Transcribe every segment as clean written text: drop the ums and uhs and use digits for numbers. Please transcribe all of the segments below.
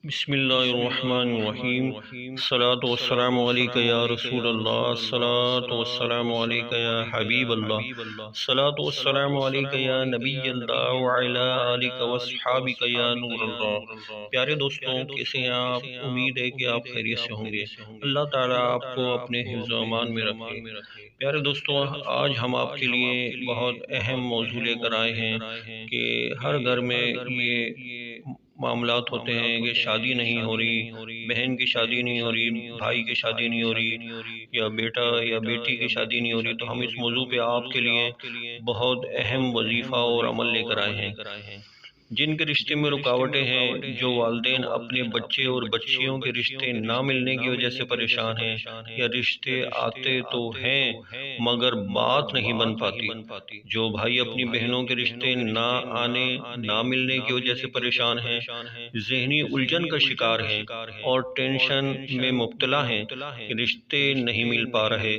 بسم اللہ الرحمن الرحیم، الصلاۃ والسلام علیک یا رسول اللہ، الصلاۃ والسلام علیک یا حبیب اللہ، الصلاۃ والسلام علیک یا نبی اللہ وعلی آلک واصحابک یا نور اللہ۔ پیارے دوستوں، کیسے ہیں آپ؟ امید ہے کہ آپ خیریت سے ہوں گے۔ اللہ تعالیٰ آپ کو اپنے حفظ و امان میں رکھے۔ پیارے دوستوں، آج ہم آپ کے لیے بہت اہم موضوع لے کر آئے ہیں کہ ہر گھر میں یہ معاملات ہوتے ہیں کہ شادی نہیں ہو رہی، بہن کی شادی نہیں ہو رہی، بھائی کی شادی نہیں ہو رہی، یا بیٹا یا بیٹی کی شادی نہیں ہو رہی۔ تو ہم اس موضوع پہ آپ کے لیے بہت اہم وظیفہ اور عمل لے کر آئے ہیں۔ جن کے رشتے میں رکاوٹیں ہیں، جو والدین اپنے بچے اور بچیوں کے رشتے نہ ملنے کی وجہ سے پریشان ہیں، یا رشتے آتے تو ہیں مگر بات نہیں بن پاتی، جو بھائی اپنی بہنوں کے رشتے نہ آنے نہ ملنے کی وجہ سے پریشان ہیں، ذہنی الجھن کا شکار ہیں اور ٹینشن میں مبتلا ہیں کہ رشتے نہیں مل پا رہے،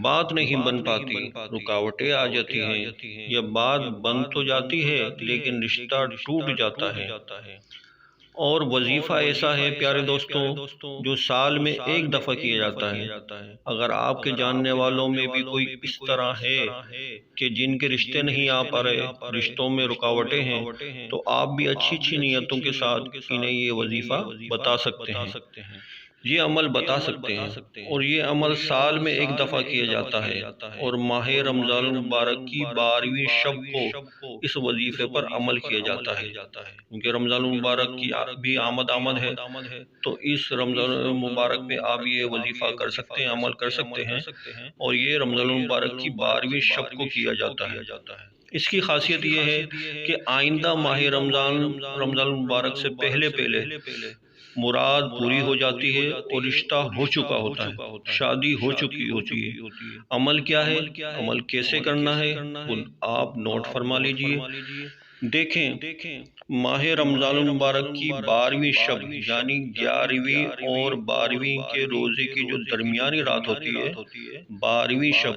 بات نہیں بن پاتی، رکاوٹیں آ جاتی ہیں، یا بات بن تو جاتی ہے لیکن رشتہ ٹوٹ جاتا ہے۔ اور وظیفہ ایسا ہے پیارے دوستوں جو سال میں ایک دفعہ کیا جاتا ہے۔ اگر آپ کے جاننے والوں میں بھی کوئی اس طرح ہے کہ جن کے رشتے نہیں آ پا رہے، رشتوں میں رکاوٹیں ہیں، تو آپ بھی اچھی اچھی نیتوں کے ساتھ انہیں یہ وظیفہ بتا سکتے ہیں، یہ عمل بتا سکتے ہیں، اور یہ عمل سال میں ایک دفعہ کیا جاتا ہے، اور ماہ رمضان المبارک کی 12ویں شب کو اس وظیفے پر عمل کیا جاتا ہے، کیونکہ رمضان المبارک کی بھی آمد ہے، تو اس رمضان المبارک میں آپ یہ وظیفہ کر سکتے ہیں، عمل کر سکتے ہیں، اور یہ رمضان المبارک کی 12ویں شب کو کیا جاتا ہے۔ اس کی خاصیت یہ ہے کہ آئندہ ماہ رمضان المبارک سے پہلے مراد پوری ہو جاتی ہے اور رشتہ ہو چکا ہوتا ہے، شادی ہو چکی ہوتی ہے۔ عمل کیا ہے، عمل کیسے کرنا ہے، آپ نوٹ فرما لیجئے۔ دیکھیں، ماہ رمضان المبارک کی 12ویں شب یعنی 11ویں اور 12ویں کے روزے کی جو درمیانی رات ہوتی ہے، 12ویں شب،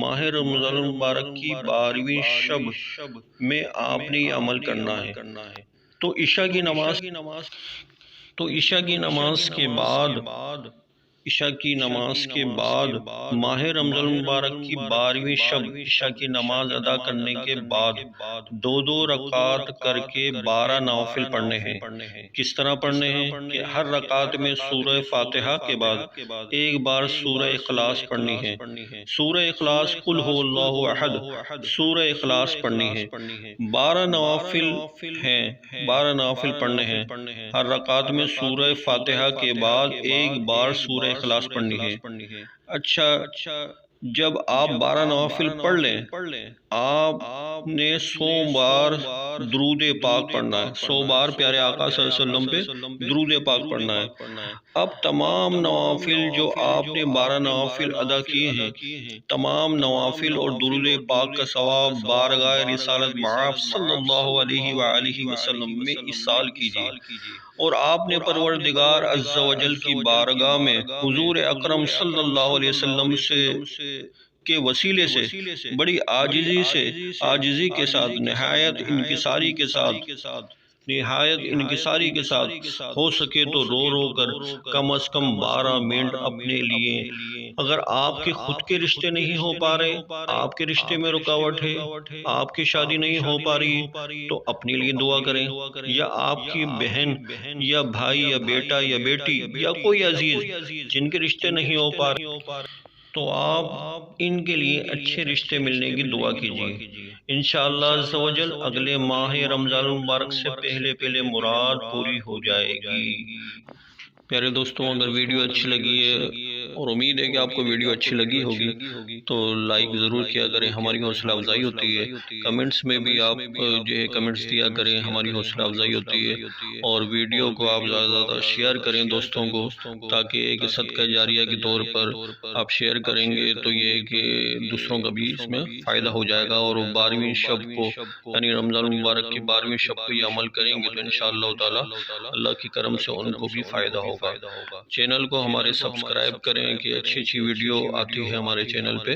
ماہ رمضان المبارک کی 12ویں شب میں آپ نے یہ عمل کرنا ہے۔ تو عشاء کی نماز کے بعد ماہ رمضان المبارک کی 12ویں شب عشاء کی نماز ادا کرنے کے بعد 2 رکعات کر کے 12 نوافل پڑھنے ہیں۔ کس طرح پڑھنے ہیں کہ ہر رکعت میں سورہ فاتحہ کے بعد ایک بار سورہ اخلاص پڑھنی ہے، سورہ اخلاص، قل هو اللہ احد، سورہ اخلاص پڑھنی ہے۔ 12 نوافل ہیں، 12 نوافل پڑھنے ہیں، ہر رکعت میں سورہ فاتحہ کے بعد ایک بار سورہ اخلاص پڑھنی ہے۔ اچھا، جب آپ 12 نوافل پڑھ لیں، آپ نے 100 بار درود پاک پڑھنا ہے، 100 بار پیارے آقا صلی اللہ علیہ وسلم پہ درود پاک پڑھنا ہے۔ اب تمام نوافل جو آپ نے 12 نوافل ادا کیے ہیں، تمام نوافل اور درود پاک کا ثواب بارگاہ رسالت مآب صلی اللہ علیہ وآلہ وسلم میں ایصال کیجیے، اور آپ نے پروردگار عز و جل کی بارگاہ میں حضور اکرم صلی اللہ علیہ وسلم کے وسیلے سے بڑی عاجزی کے ساتھ، نہایت انکساری کے ساتھ ہو سکے تو رو کر کم از کم 12 منٹ اپنے لیے، اگر آپ کے خود کے رشتے نہیں ہو پا رہے، آپ کے رشتے میں رکاوٹ ہے، آپ کی شادی نہیں ہو پا رہی، تو اپنے لیے دعا کریں، یا آپ کی بہن یا بھائی یا بیٹا یا بیٹی یا کوئی عزیز جن کے رشتے نہیں ہو پا رہے، تو آپ ان کے لیے اچھے رشتے ملنے کی دعا کیجیے۔ انشاءاللہ عز و جل اگلے ماہ رمضان المبارک سے پہلے مراد پوری ہو جائے گی۔ پیارے دوستوں، اگر ویڈیو اچھی لگی ہے، اور امید ہے کہ آپ کو ویڈیو اچھی لگی ہوگی، تو لائک ضرور کیا کریں، ہماری حوصلہ افزائی ہوتی ہے۔ کمنٹس میں بھی آپ جو ہے کمنٹس دیا کریں، ہماری حوصلہ افزائی ہوتی ہے، اور ویڈیو کو آپ زیادہ سے زیادہ شیئر کریں دوستوں کو، تاکہ ایک صدقہ جاریہ کے طور پر آپ شیئر کریں گے تو یہ کہ دوسروں کا بھی اس میں فائدہ ہو جائے گا، اور 12ویں شب کو یعنی رمضان المبارک کی 12ویں شب کو یہ عمل کریں گے تو انشاءاللہ تعالی اللہ کی کرم سے ان کو بھی فائدہ ہوگا۔ چینل کو ہمارے سبسکرائب کریں کہ اچھی ویڈیو آتی ہے ہمارے چینل پہ۔